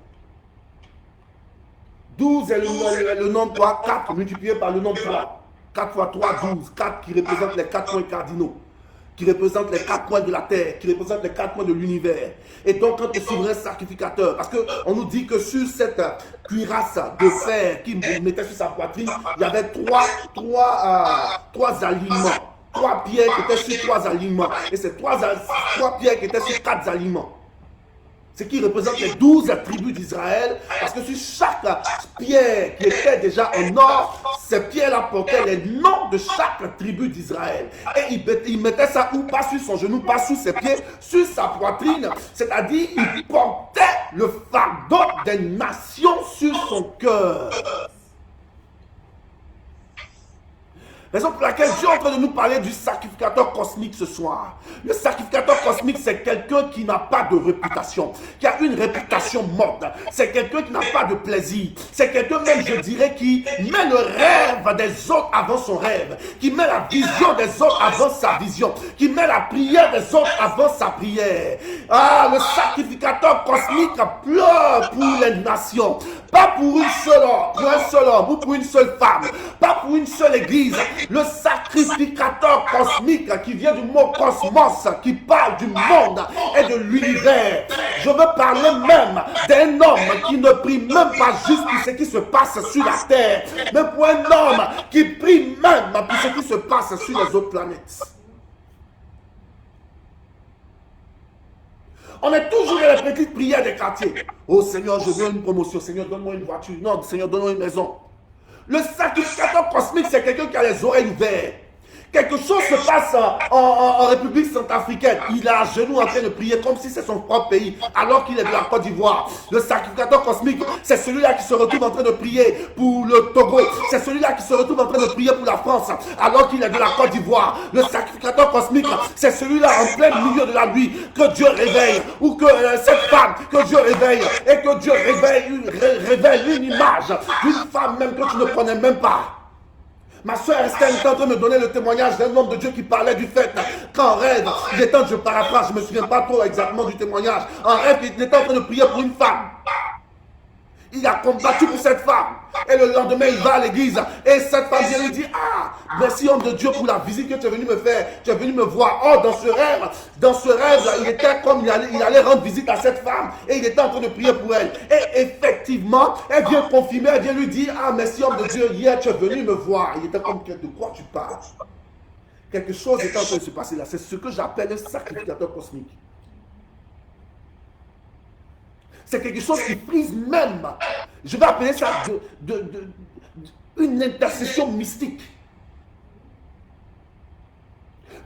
A: 12 est le nombre 3, 4 multiplié par le nombre 3. 4 fois 3, 12. 4 qui représente les 4 points cardinaux, qui représente les 4 points de la terre, qui représente les 4 points de l'univers. Et donc, quand le souverain sacrificateur, parce qu'on nous dit que sur cette cuirasse de fer qu'il mettait sur sa poitrine, il y avait trois aliments. 3 pierres qui étaient sur 3 aliments. Et ces 3 pierres qui étaient sur 4 aliments. Ce qui représente les 12 tribus d'Israël. Parce que sur chaque pierre qui était déjà en or, ces pierres-là portaient les noms de chaque tribu d'Israël. Et il mettait ça ou pas sur son genou, pas sous ses pieds, sur sa poitrine. C'est-à-dire, il portait le fardeau des nations sur son cœur. Raison pour laquelle Dieu est en train de nous parler du sacrificateur cosmique ce soir. Le sacrificateur cosmique, c'est quelqu'un qui n'a pas de réputation, qui a une réputation morte. C'est quelqu'un qui n'a pas de plaisir. C'est quelqu'un même, je dirais, qui met le rêve des autres avant son rêve, qui met la vision des autres avant sa vision, qui met la prière des autres avant sa prière. Ah, le sacrificateur cosmique pleure pour les nations. Pas pour un seul homme ou pour une seule femme, pas pour une seule église. Le sacrificateur cosmique qui vient du mot cosmos, qui parle du monde et de l'univers. Je veux parler même d'un homme qui ne prie même pas juste pour ce qui se passe sur la terre, mais pour un homme qui prie même pour ce qui se passe sur les autres planètes. On est toujours dans les petites prières des quartiers. Oh Seigneur, je veux une promotion. Seigneur, donne-moi une voiture. Non, Seigneur, donne-moi une maison. Le sacrificateur cosmique, c'est quelqu'un qui a les oreilles ouvertes. Quelque chose se passe en République centrafricaine. Il est à genoux en train de prier comme si c'est son propre pays, alors qu'il est de la Côte d'Ivoire. Le sacrificateur cosmique, c'est celui-là qui se retrouve en train de prier pour le Togo. C'est celui-là qui se retrouve en train de prier pour la France, alors qu'il est de la Côte d'Ivoire. Le sacrificateur cosmique, c'est celui-là en plein milieu de la nuit que Dieu réveille, ou que cette femme que Dieu réveille, et que Dieu révèle une image d'une femme même que tu ne connais même pas. Ma soeur Estelle était en train de me donner le témoignage d'un homme de Dieu qui parlait du fait qu'en rêve, il était, je paraphrase, je ne me souviens pas trop exactement du témoignage, en rêve, il était en train de prier pour une femme. Il a combattu pour cette femme. Et le lendemain, il va à l'église. Et cette femme vient lui dire, ah, merci homme de Dieu pour la visite que tu es venu me faire. Tu es venu me voir. Oh, dans ce rêve, il était comme il allait rendre visite à cette femme. Et il était en train de prier pour elle. Et effectivement, elle vient confirmer, elle vient lui dire, ah, merci homme de Dieu, hier tu es venu me voir. Il était comme, de quoi tu parles? Quelque chose est en train de se passer là. C'est ce que j'appelle un sacrificateur cosmique. C'est quelque chose qui brise même. Je vais appeler ça une intercession mystique.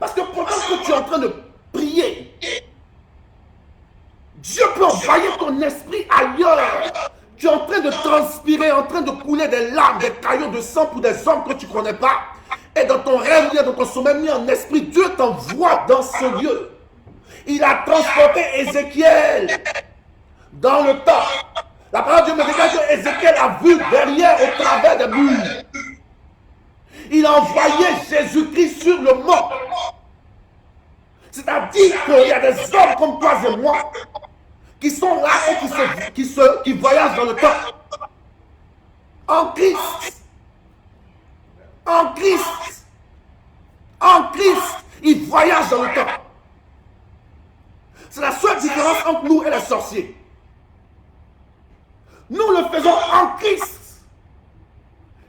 A: Parce que pendant que tu es en train de prier, Dieu peut envoyer ton esprit ailleurs. Tu es en train de transpirer, en train de couler des larmes, des caillots de sang pour des hommes que tu ne connais pas. Et dans ton rêve, dans ton sommeil, en esprit, Dieu t'envoie dans ce lieu. Il a transporté Ézéchiel dans le temps. La parole de Dieu me dit que Ézéchiel a vu derrière au travers des murs. Il a envoyé Jésus-Christ sur le mont. C'est-à-dire qu'il y a des hommes comme toi et moi qui sont là et qui voyagent dans le temps. En Christ. En Christ. En Christ. Ils voyagent dans le temps. C'est la seule différence entre nous et les sorciers. Nous le faisons en Christ.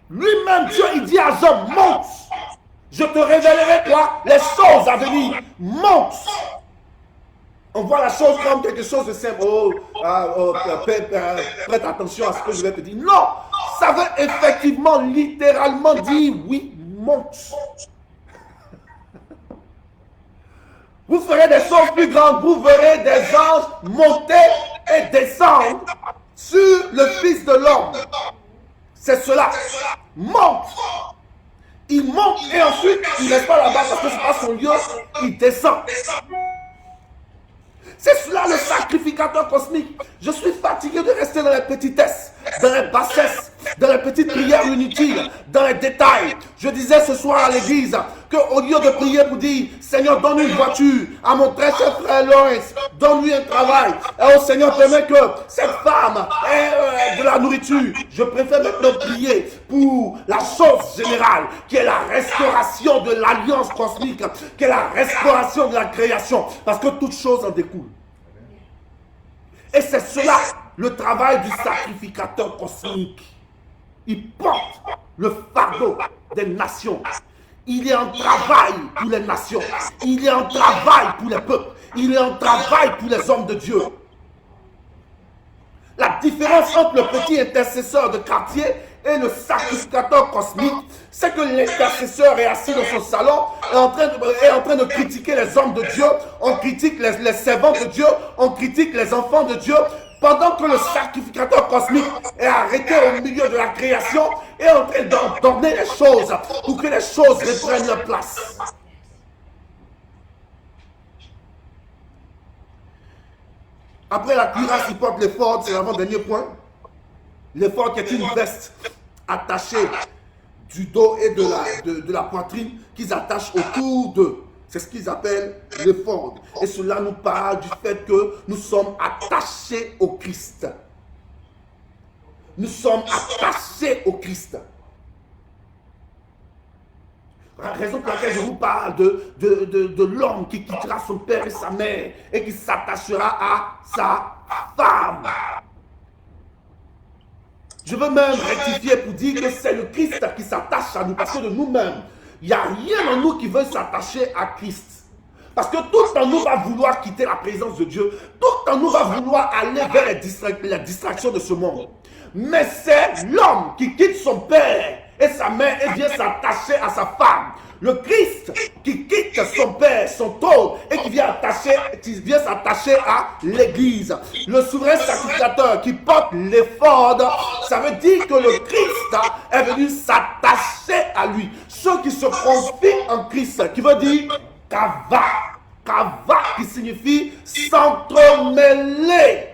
A: Lui-même, Dieu, il dit à Jean, monte. Je te révélerai quoi? Les choses à venir. Monte. On voit la chose comme quelque chose de simple. Prête attention à ce que je vais te dire. Non, ça veut effectivement, littéralement dire, oui, monte. Vous ferez des choses plus grandes. Vous verrez des anges monter et descendre sur le Fils de l'homme. C'est cela. Monte. Il monte et ensuite, il ne reste pas là-bas parce que ce n'est pas son lieu. Il descend. C'est cela le sacrificateur cosmique. Je suis fatigué de rester dans les petitesses, dans les bassesses, dans les petites prières inutiles, dans les détails. Je disais ce soir à l'église qu'au lieu de prier pour dire Seigneur, donne-lui une voiture à mon très cher frère Lawrence, donne-lui un travail. Et au Seigneur, permet que cette femme ait de la nourriture. Je préfère maintenant prier pour la chose générale, qui est la restauration de l'alliance cosmique, qui est la restauration de la création, parce que toute chose en découle. Et c'est cela, le travail du sacrificateur cosmique. Il porte le fardeau des nations. Il est en travail pour les nations. Il est en travail pour les peuples. Il est en travail pour les hommes de Dieu. La différence entre le petit intercesseur de quartier et le sacrificateur cosmique, c'est que l'intercesseur est assis dans son salon et est en train de critiquer les hommes de Dieu, on critique les servants de Dieu, on critique les enfants de Dieu, pendant que le sacrificateur cosmique est arrêté au milieu de la création et en train d'ordonner les choses pour que les choses reprennent leur place. Après la cuirasse, il porte l'éphod, c'est l'avant-dernier point. L'éphod qui est une veste attachée du dos et de la poitrine qu'ils attachent autour d'eux. C'est ce qu'ils appellent l'éphod. Et cela nous parle du fait que nous sommes attachés au Christ. Nous sommes attachés au Christ. La raison pour laquelle je vous parle de l'homme qui quittera son père et sa mère et qui s'attachera à sa femme. Je veux même rectifier pour dire que c'est le Christ qui s'attache à nous, parce que de nous-mêmes, il n'y a rien en nous qui veut s'attacher à Christ. Parce que tout en nous va vouloir quitter la présence de Dieu. Tout en nous va vouloir aller vers les distractions de ce monde. Mais c'est l'homme qui quitte son père et sa mère et vient s'attacher à sa femme. Le Christ qui quitte son père, son trône et qui vient s'attacher à l'église. Le souverain sacrificateur qui porte l'éphod, ça veut dire que le Christ est venu s'attacher à lui. Ceux qui se confient en Christ, qui veut dire kava. Kava qui signifie s'entremêler.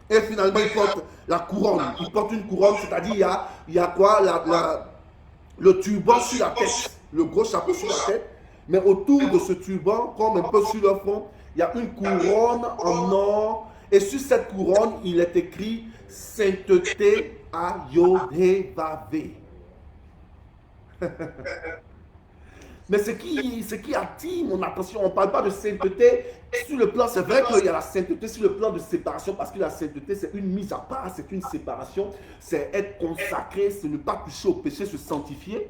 A: Et finalement, il porte la couronne. Il porte une couronne, c'est-à-dire il y a quoi? Le turban sur la tête, le gros chapeau sur la tête. Mais autour de ce turban, comme un peu sur le front, il y a une couronne en or. Et sur cette couronne, il est écrit Sainteté à Yodhévavé. Mais ce qui attire mon attention, on ne parle pas de sainteté sur le plan, c'est vrai qu'il y a la sainteté sur le plan de séparation, parce que la sainteté c'est une mise à part, c'est une séparation, c'est être consacré, c'est ne pas toucher au péché, se sanctifier.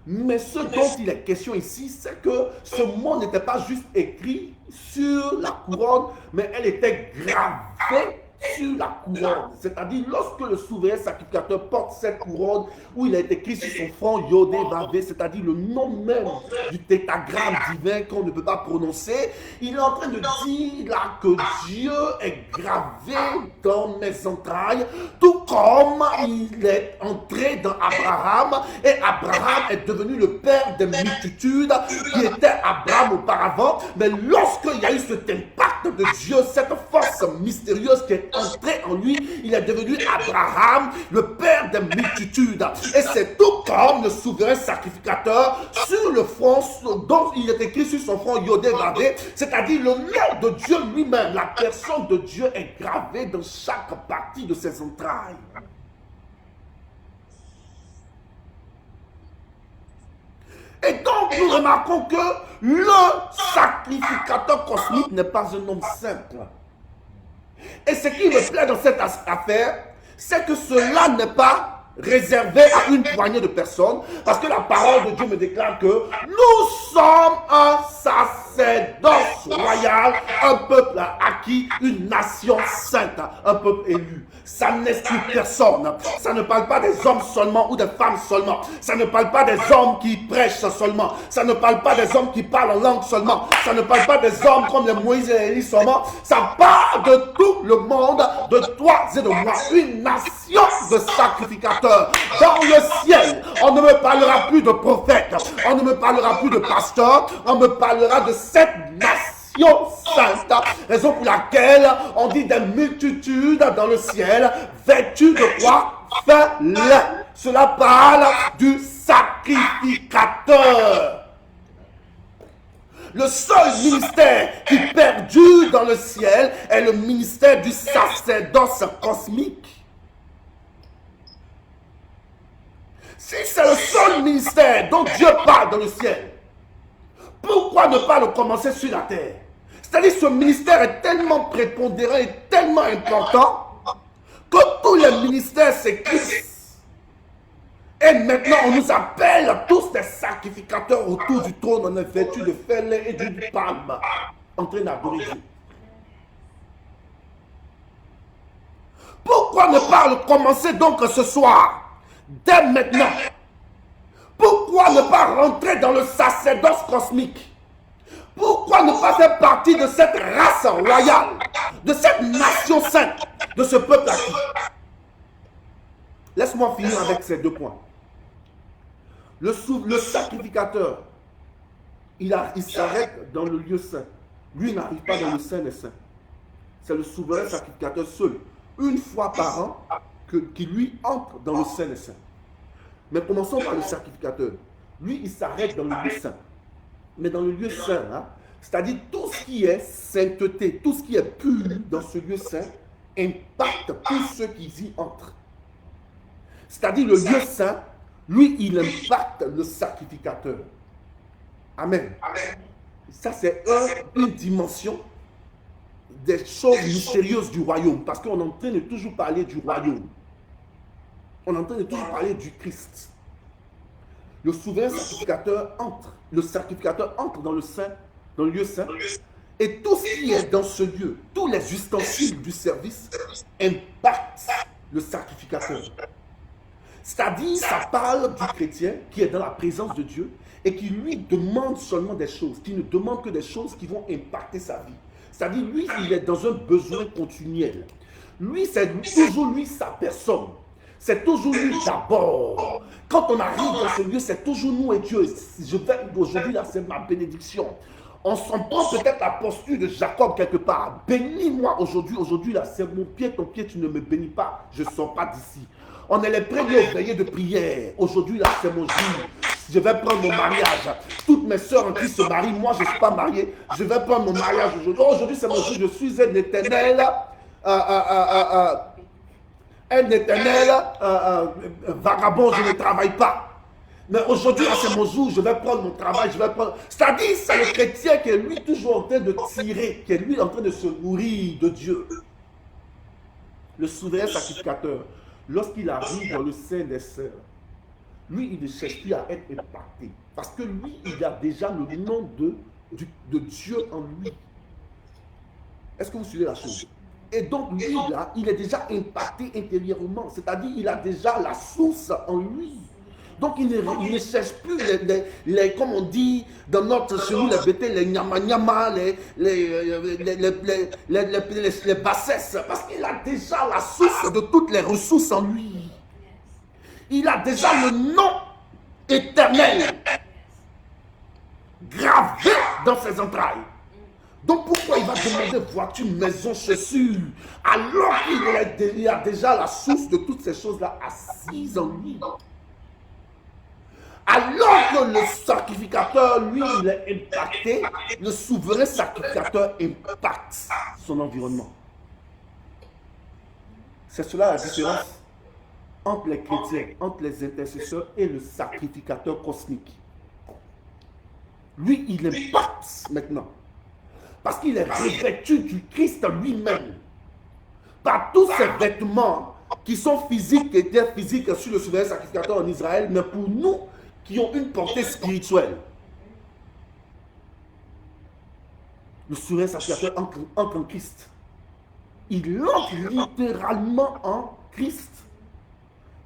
A: Mais ce dont il est question ici, c'est que ce mot n'était pas juste écrit sur la couronne, mais elle était gravée sur la couronne. C'est-à-dire, lorsque le souverain sacrificateur porte cette couronne où il a été écrit sur son front Yodé Vavé, c'est-à-dire le nom même du tétragramme divin qu'on ne peut pas prononcer, il est en train de dire là que Dieu est gravé dans mes entrailles, tout comme il est entré dans Abraham, et Abraham est devenu le père des multitudes qui était Abraham auparavant. Mais lorsqu'il y a eu cet impact de Dieu, cette force mystérieuse qui est entrée en lui, il est devenu Abraham, le père des multitudes. Et c'est tout comme le souverain sacrificateur sur le front dont il est écrit sur son front Yodé Vavé, c'est-à-dire le nom de Dieu lui-même, la personne de Dieu est gravée dans chaque partie de ses entrailles. Et donc, nous remarquons que le sacrificateur cosmique n'est pas un homme simple. Et ce qui me plaît dans cette affaire, c'est que cela n'est pas réservé à une poignée de personnes, parce que la parole de Dieu me déclare que nous sommes un sacerdoce royal, un peuple acquis, une nation sainte, un peuple élu. Ça n'exclut personne. Ça ne parle pas des hommes seulement ou des femmes seulement. Ça ne parle pas des hommes qui prêchent seulement. Ça ne parle pas des hommes qui parlent en langue seulement. Ça ne parle pas des hommes comme les Moïse et Élie seulement. Ça parle de tout le monde, de toi et de moi. Une nation de sacrificateurs. Dans le ciel, on ne me parlera plus de prophète. On ne me parlera plus de pasteur. On me parlera de cette nation sainte, raison pour laquelle on dit des multitudes dans le ciel, vêtues de quoi? Fin lin. Cela parle du sacrificateur. Le seul ministère qui perdure dans le ciel est le ministère du sacerdoce cosmique. Si c'est le seul ministère dont Dieu parle dans le ciel, pourquoi ne pas le commencer sur la terre? C'est-à-dire que ce ministère est tellement prépondérant et tellement important que tous les ministères s'éclipsent. Et maintenant, on nous appelle tous des sacrificateurs autour du trône. On est vêtus de fêlés et d'une palme, en train d'adorer Dieu. Pourquoi ne pas le commencer donc ce soir, dès maintenant? Pourquoi ne pas rentrer dans le sacerdoce cosmique? Pourquoi ne pas faire partie de cette race royale, de cette nation sainte, de ce peuple acquis? Laisse-moi finir avec ces deux points. Le sacrificateur, il s'arrête dans le lieu saint. Lui n'arrive pas dans le saint des saints. C'est le souverain sacrificateur seul, une fois par an, qui lui entre dans le saint des saints. Mais commençons par le sacrificateur. Lui, il s'arrête dans le lieu saint. Mais dans le lieu saint, hein, c'est-à-dire tout ce qui est sainteté, tout ce qui est pur dans ce lieu saint, impacte tous ceux qui y entrent. C'est-à-dire le lieu saint, lui, il impacte le sacrificateur. Amen. Ça, c'est une dimension des choses mystérieuses du royaume, parce qu'on est en train de toujours parler du royaume. On est en train de toujours parler du Christ. Le souverain sacrificateur entre, le sacrificateur entre dans le saint, dans le lieu saint, et tout ce qui est dans ce lieu, tous les ustensiles du service impactent le sacrificateur. C'est-à-dire, ça parle du chrétien qui est dans la présence de Dieu et qui lui demande seulement des choses, qui ne demande que des choses qui vont impacter sa vie. C'est-à-dire, lui, il est dans un besoin continuel. Lui, c'est toujours lui, sa personne. C'est toujours lui d'abord. Quand on arrive dans ce lieu, c'est toujours nous et Dieu. Je vais aujourd'hui, là, c'est ma bénédiction. On s'en prend peut-être la posture de Jacob quelque part. Bénis-moi aujourd'hui. Aujourd'hui, là, c'est mon pied, ton pied, tu ne me bénis pas. Je ne sors pas d'ici. On est les premiers aux veillées de prière. Aujourd'hui, là, c'est mon jour. Je vais prendre mon mariage. Toutes mes soeurs en qui se marient, moi, je ne suis pas marié. Je vais prendre mon mariage aujourd'hui. Aujourd'hui, c'est mon jour. Je suis un éternel. Un éternel vagabond, je ne travaille pas. Mais aujourd'hui, c'est mon jour, je vais prendre mon travail, je vais prendre... C'est-à-dire, c'est le chrétien qui est lui toujours en train de tirer, qui est lui en train de se nourrir de Dieu. Le souverain sacrificateur, lorsqu'il arrive dans le sein des sœurs, lui, il ne cherche plus à être impacté. Parce que lui, il a déjà le nom de Dieu en lui. Est-ce que vous suivez la chose? Et donc, lui, là, il est déjà impacté intérieurement. C'est-à-dire, il a déjà la source en lui. Donc, il ne cherche plus comme on dit dans notre chez nous, les bêtés, les nyama-nyama, les bassesses. Parce qu'il a déjà la source de toutes les ressources en lui. Il a déjà le nom éternel gravé dans ses entrailles. Donc pourquoi il va demander voiture, maison, chaussures, alors qu'il a déjà la source de toutes ces choses-là assise en lui? Alors que le sacrificateur, lui, il est impacté, le souverain sacrificateur impacte son environnement. C'est cela la différence entre les chrétiens, entre les intercesseurs et le sacrificateur cosmique. Lui, il impacte maintenant. Parce qu'il est revêtu du Christ lui-même. Par tous ces vêtements qui sont physiques, qui étaient physiques sur le souverain sacrificateur en Israël, mais pour nous qui ont une portée spirituelle. Le souverain sacrificateur entre en Christ. Il entre littéralement en Christ.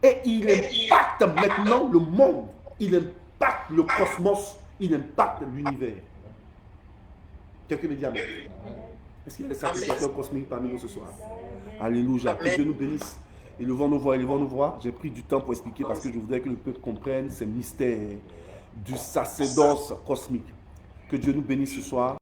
A: Et il impacte maintenant le monde. Il impacte le cosmos. Il impacte l'univers. Quelqu'un me dit amen. Est-ce qu'il y a des sacrificateurs cosmiques parmi nous ce soir? Alléluia. Que Dieu nous bénisse. Élevons nos voix. J'ai pris du temps pour expliquer parce que je voudrais que le peuple comprenne ces mystères du sacerdoce cosmique. Que Dieu nous bénisse ce soir.